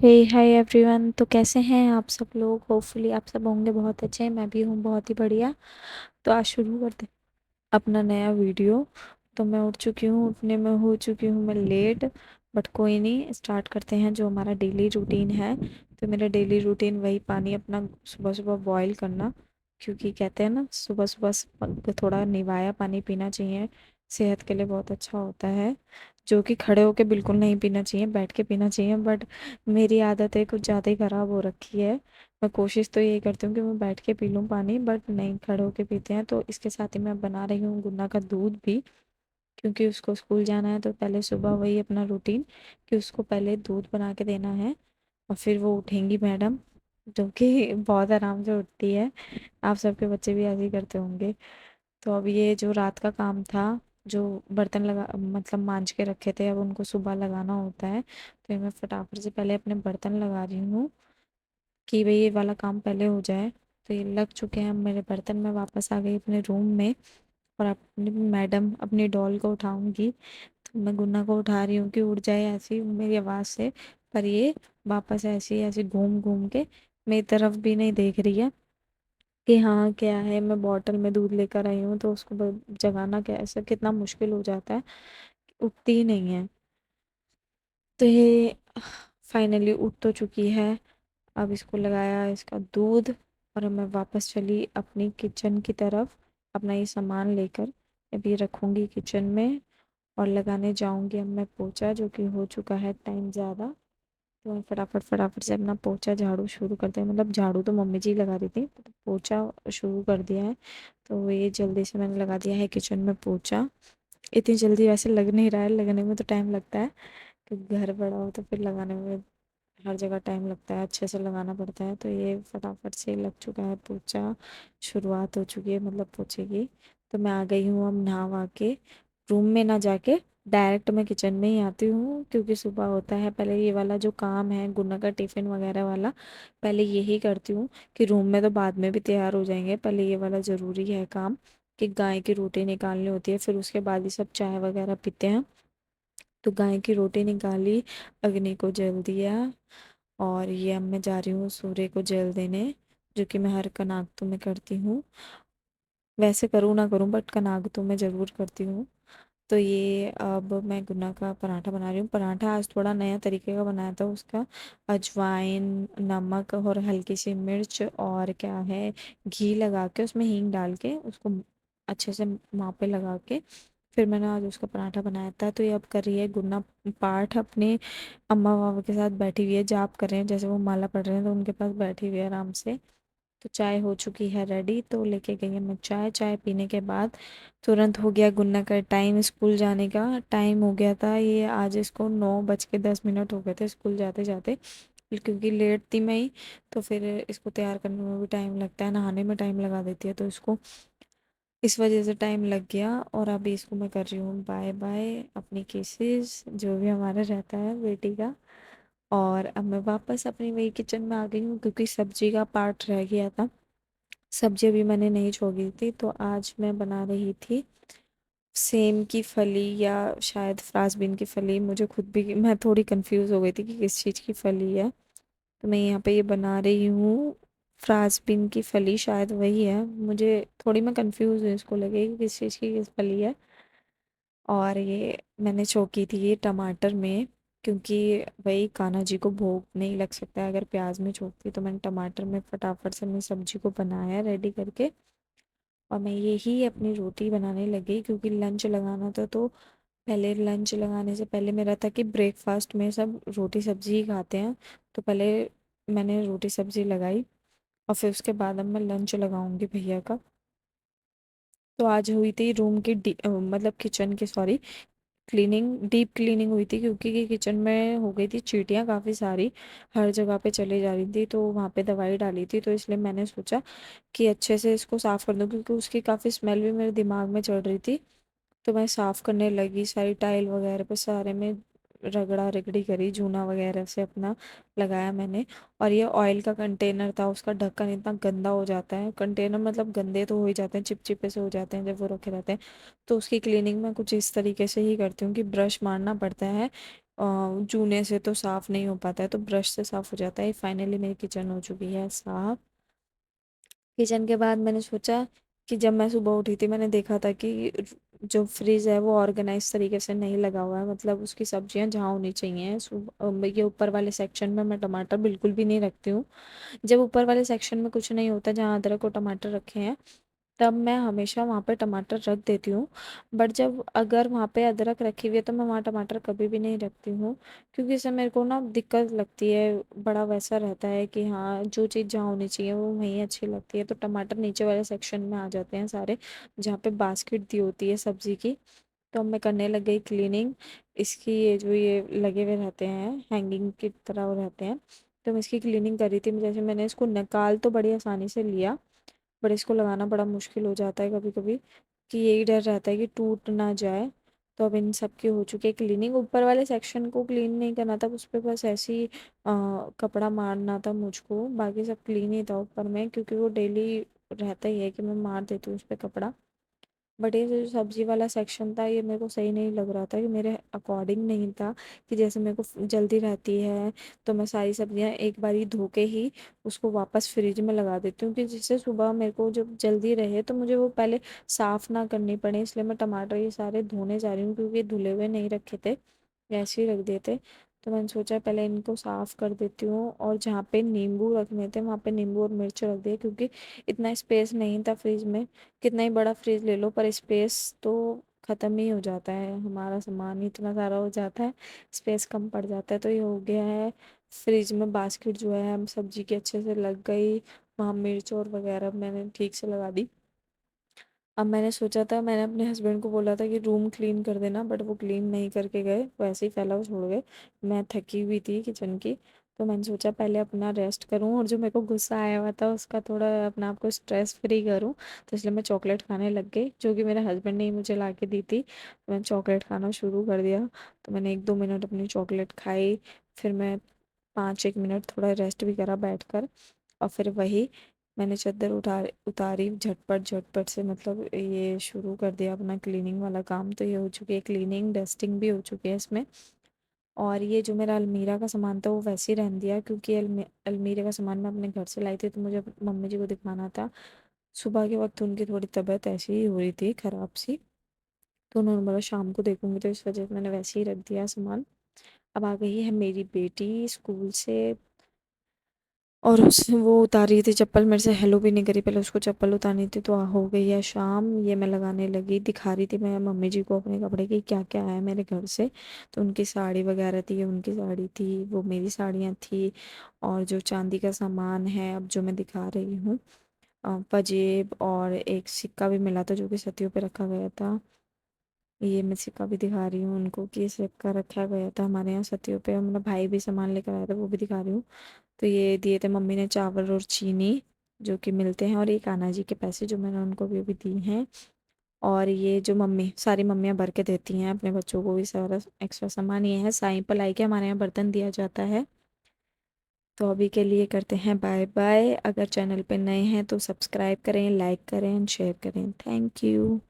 हे hi everyone. तो कैसे हैं आप सब लोग? होपफुली आप सब होंगे बहुत अच्छे। मैं भी हूँ बहुत ही बढ़िया। तो आज शुरू करते हैं अपना नया वीडियो। तो मैं उठ चुकी हूँ, उठने में हो चुकी हूँ मैं लेट। बट कोई नहीं, स्टार्ट करते हैं जो हमारा डेली रूटीन है। तो मेरा डेली रूटीन वही, पानी अपना सुबह सुबह बॉईल करना। क्योंकि कहते हैं ना, सुबह सुबह थोड़ा निवाया पानी पीना चाहिए, सेहत के लिए बहुत अच्छा होता है। जो कि खड़े होके बिल्कुल नहीं पीना चाहिए, बैठ के पीना चाहिए। बट मेरी आदत है कुछ ज़्यादा ही ख़राब हो रखी है। मैं कोशिश तो यही करती हूँ कि मैं बैठ के पी लूँ पानी, बट नहीं, खड़े होके पीते हैं। तो इसके साथ ही मैं बना रही हूँ गुन्ना का दूध भी, क्योंकि उसको स्कूल जाना है। तो पहले सुबह वही अपना रूटीन कि उसको पहले दूध बना के देना है। और फिर वो उठेंगी मैडम, जो कि बहुत आराम से उठती है। आप सबके बच्चे भी ऐसे ही करते होंगे। तो अब ये जो रात का काम था, जो बर्तन लगा मतलब मांज के रखे थे, अब उनको सुबह लगाना होता है। तो ये मैं फटाफट से पहले अपने बर्तन लगा रही हूँ कि भाई ये वाला काम पहले हो जाए। तो ये लग चुके हैं मेरे बर्तन। मैं वापस आ गई अपने रूम में और अपनी मैडम अपनी डॉल को उठाऊंगी। तो मैं गुन्ना को उठा रही हूँ कि उड़ जाए ऐसी मेरी आवाज़ से। पर ये वापस ऐसी ऐसी घूम घूम के मेरी तरफ भी नहीं देख रही है कि हाँ क्या है। मैं बॉटल में दूध लेकर आई हूँ, तो उसको जगाना कैसे, कितना मुश्किल हो जाता है। उठती ही नहीं है। तो ये फाइनली उठ तो चुकी है। अब इसको लगाया इसका दूध, और अब मैं वापस चली अपनी किचन की तरफ, अपना ये सामान लेकर। अभी रखूँगी किचन में और लगाने जाऊँगी अब मैं पोछा, जो कि हो चुका है टाइम ज़्यादा। तो मैं फटाफट फटाफट से अपना पोछा झाड़ू शुरू करते हैं। मतलब झाड़ू तो मम्मी जी लगा रही थी, तो पोछा शुरू कर दिया है। तो ये जल्दी से मैंने लगा दिया है किचन में पोछा। इतनी जल्दी वैसे लग नहीं रहा है, लगने में तो टाइम लगता है, क्योंकि घर बड़ा हो तो फिर लगाने में हर जगह टाइम लगता है, अच्छे से लगाना पड़ता है। तो ये फटाफट से लग चुका है पोछा, शुरुआत हो चुकी है मतलब पोछे की। तो मैं आ गई हूँ अब नहा वहा के। रूम में ना जाके डायरेक्ट मैं किचन में ही आती हूँ, क्योंकि सुबह होता है पहले ये वाला जो काम है गुन्ना का टिफ़िन वगैरह वाला, पहले यही करती हूँ। कि रूम में तो बाद में भी तैयार हो जाएंगे, पहले ये वाला ज़रूरी है काम, कि गाय की रोटी निकालनी होती है, फिर उसके बाद ही सब चाय वगैरह पीते हैं। तो गाय की रोटी निकाली, अग्नि को जल दिया, और ये अब मैं जा रही हूँ सूर्य को जल देने, जो कि मैं हर कनाकतों में करती हूँ। वैसे करूँ ना करूँ, बट कनाकतों में ज़रूर करती हूँ। तो ये अब मैं गुन्ना का पराठा बना रही हूँ। पराठा आज थोड़ा नया तरीके का बनाया था। उसका अजवाइन, नमक और हल्की सी मिर्च और क्या है, घी लगा के उसमें हींग डाल के उसको अच्छे से पे लगा के फिर मैंने आज उसका पराठा बनाया था। तो ये अब कर रही है गुन्ना पाठ अपने अम्मा बाबा के साथ बैठी हुई है, जाप कर रहे हैं, जैसे वो माला पढ़ रहे हैं, तो उनके पास बैठी हुई है आराम से। तो चाय हो चुकी है रेडी, तो लेके गई है मैं चाय। चाय पीने के बाद तुरंत हो गया गुन्ना का टाइम, स्कूल जाने का टाइम हो गया था। ये आज इसको 9:10 हो गए थे स्कूल जाते जाते, क्योंकि लेट थी मैं ही। तो फिर इसको तैयार करने में भी टाइम लगता है, नहाने में टाइम लगा देती है, तो इसको इस वजह से टाइम लग गया। और अभी इसको मैं कर रही हूँ बाय बाय, अपनी केसेस जो भी हमारा रहता है बेटी का। और अब मैं वापस अपनी वही किचन में आ गई हूँ, क्योंकि सब्जी का पार्ट रह गया था। सब्जी भी मैंने नहीं छोड़ी थी। तो आज मैं बना रही थी सेम की फली, या शायद फ्रांसबीन की फली। मुझे खुद भी, मैं थोड़ी कंफ्यूज हो गई थी कि किस चीज़ की फली है। तो मैं यहाँ पे ये बना रही हूँ फ्रांसबीन की फली, शायद वही है। मुझे थोड़ी, मैं कंफ्यूज हूँ इसको लगे कि किस चीज़ की किस फली है। और ये मैंने छोकी थी ये टमाटर में, क्योंकि वही कान्हा जी को भोग नहीं लग सकता है अगर प्याज में छोकती। तो मैंने टमाटर में फटाफट से अपनी सब्जी को बनाया रेडी करके, और मैं यही अपनी रोटी बनाने लगी, क्योंकि लंच लगाना था। तो पहले लंच लगाने से पहले मेरा था कि ब्रेकफास्ट में सब रोटी सब्जी ही खाते हैं। तो पहले मैंने रोटी सब्जी लगाई, और फिर उसके बाद अब मैं लंच लगाऊंगी भैया का। तो आज हुई थी रूम की मतलब किचन की, सॉरी, क्लीनिंग, डीप क्लीनिंग हुई थी, क्योंकि किचन में हो गई थी चींटियाँ काफ़ी सारी, हर जगह पे चली जा रही थी। तो वहाँ पे दवाई डाली थी, तो इसलिए मैंने सोचा कि अच्छे से इसको साफ़ कर दूँ, क्योंकि उसकी काफ़ी स्मेल भी मेरे दिमाग में चढ़ रही थी। तो मैं साफ़ करने लगी, सारी टाइल वगैरह पे सारे में रगड़ा रगड़ी करी, जूना वगैरह से अपना लगाया मैंने। और ये ऑयल का कंटेनर था, उसका ढक्कन इतना गंदा हो जाता है, कंटेनर मतलब गंदे तो हो ही जाते हैं, चिपचिपे से हो जाते हैं जब वो रखे रहते हैं। तो उसकी क्लीनिंग मैं कुछ इस तरीके से ही करती हूँ कि ब्रश मारना पड़ता है, जूने से तो साफ़ नहीं हो पाता है, तो ब्रश से साफ़ हो जाता है। फाइनली मेरी किचन हो चुकी है साफ़। किचन के बाद मैंने सोचा कि जब मैं सुबह उठी थी मैंने देखा था कि जो फ्रिज है वो ऑर्गेनाइज तरीके से नहीं लगा हुआ है, मतलब उसकी सब्जियां जहाँ होनी चाहिए। ये ऊपर वाले सेक्शन में मैं टमाटर बिल्कुल भी नहीं रखती हूँ। जब ऊपर वाले सेक्शन में कुछ नहीं होता जहाँ अदरक और टमाटर रखे हैं, तब मैं हमेशा वहाँ पे टमाटर रख देती हूँ। बट जब अगर वहाँ पे अदरक रखी हुई है तो मैं वहाँ टमाटर कभी भी नहीं रखती हूँ, क्योंकि इससे मेरे को ना दिक्कत लगती है। बड़ा वैसा रहता है कि हाँ, जो चीज़ जहाँ होनी चाहिए वो वहीं अच्छी लगती है। तो टमाटर नीचे वाले सेक्शन में आ जाते हैं सारे, जहाँ पे बास्केट दी होती है सब्जी की। तो अब मैं करने लग गई क्लीनिंग इसकी। ये जो ये लगे हुए रहते हैं हैंगिंग की तरह वो रहते हैं, तो मैं इसकी क्लीनिंग कर रही थी। जैसे मैंने इसको निकाल तो बड़ी आसानी से लिया, बट इसको लगाना बड़ा मुश्किल हो जाता है कभी कभी, कि यही डर रहता है कि टूट ना जाए। तो अब इन सब की हो चुकी है क्लीनिंग। ऊपर वाले सेक्शन को क्लीन नहीं करना था, उस पर बस ऐसे ही कपड़ा मारना था मुझको, बाकी सब क्लीन ही था ऊपर में, क्योंकि वो डेली रहता ही है कि मैं मार देती हूँ उस पर कपड़ा। बट ये जो सब्जी वाला सेक्शन था ये मेरे को सही नहीं लग रहा था, कि मेरे अकॉर्डिंग नहीं था। कि जैसे मेरे को जल्दी रहती है तो मैं सारी सब्जियां एक बारी धो के ही उसको वापस फ्रिज में लगा देती हूँ, कि जिससे सुबह मेरे को जब जल्दी रहे तो मुझे वो पहले साफ़ ना करनी पड़े। इसलिए मैं टमाटर ये सारे धोने जा रही हूँ, क्योंकि ये धुले हुए नहीं रखे थे, ऐसे ही रख दिए थे। तो मैंने सोचा पहले इनको साफ़ कर देती हूँ, और जहाँ पे नींबू रखने थे वहाँ पे नींबू और मिर्च रख दिए, क्योंकि इतना स्पेस नहीं था फ्रिज में। कितना ही बड़ा फ्रिज ले लो पर स्पेस तो ख़त्म ही हो जाता है, हमारा सामान ही इतना सारा हो जाता है, स्पेस कम पड़ जाता है। तो ये हो गया है। फ्रिज में बास्केट जो है हम सब्जी की अच्छे से लग गई, वहाँ मिर्च और वगैरह मैंने ठीक से लगा दी। अब मैंने सोचा था, मैंने अपने हस्बैंड को बोला था कि रूम क्लीन कर देना, बट वो क्लीन नहीं करके गए, वो ऐसे ही फैला हुआ छोड़ गए। मैं थकी हुई थी किचन की, तो मैंने सोचा पहले अपना रेस्ट करूं, और जो मेरे को गुस्सा आया हुआ था उसका थोड़ा अपना आप को स्ट्रेस फ्री करूं। तो इसलिए मैं चॉकलेट खाने लग गई, जो कि मेरे हस्बैंड ने ही मुझे ला के दी थी। तो मैंने चॉकलेट खाना शुरू कर दिया। तो मैंने 1-2 मिनट अपनी चॉकलेट खाई, फिर मैं 5-1 मिनट थोड़ा रेस्ट भी करा बैठकर, और फिर वही मैंने चादर उतारी झटपट झटपट से, मतलब ये शुरू कर दिया अपना क्लीनिंग वाला काम। तो ये हो चुकी है क्लीनिंग, डस्टिंग भी हो चुकी है इसमें। और ये जो मेरा अलमीरा का सामान था वो वैसे ही रहने दिया, क्योंकि अलमीरे का सामान मैं अपने घर से लाई थी, तो मुझे मम्मी जी को दिखाना था। सुबह के वक्त उनकी थोड़ी तबीयत ऐसी ही हो रही थी ख़राब सी, तो उन्होंने बोला शाम को देखूंगी, तो इस वजह से मैंने वैसे ही रख दिया सामान। अब आ गई है मेरी बेटी स्कूल से, और उस वो उतारी थी चप्पल, मेरे से हेलो भी नहीं करी, पहले उसको चप्पल उतारनी थी। तो हो गई है शाम, ये मैं लगाने लगी, दिखा रही थी मैं मम्मी जी को अपने कपड़े की क्या क्या आया मेरे घर से। तो उनकी साड़ी वगैरह थी, उनकी साड़ी थी, वो मेरी साड़ियाँ थी, और जो चांदी का सामान है अब जो मैं दिखा रही हूँ, पजेब, और एक सिक्का भी मिला था जो कि सतियों पे रखा गया था। ये मैं सिक्का भी दिखा रही हूँ उनको, कि ये सिक्का रखा गया था हमारे यहाँ सतियों पे, और मेरा भाई भी सामान लेकर आया था वो भी दिखा रही हूँ। तो ये दिए थे मम्मी ने चावल और चीनी जो कि मिलते हैं, और एक कान्हा जी के पैसे जो मैंने उनको भी अभी दिए हैं। और ये जो मम्मी सारी मम्मियाँ भर के देती हैं अपने बच्चों को भी सारा एक्स्ट्रा सामान, ये है साईं पलाई के हमारे यहाँ बर्तन दिया जाता है। तो अभी के लिए करते हैं बाय बाय। अगर चैनल पे नए हैं तो सब्सक्राइब करें, लाइक करें एंड शेयर करें। Thank you.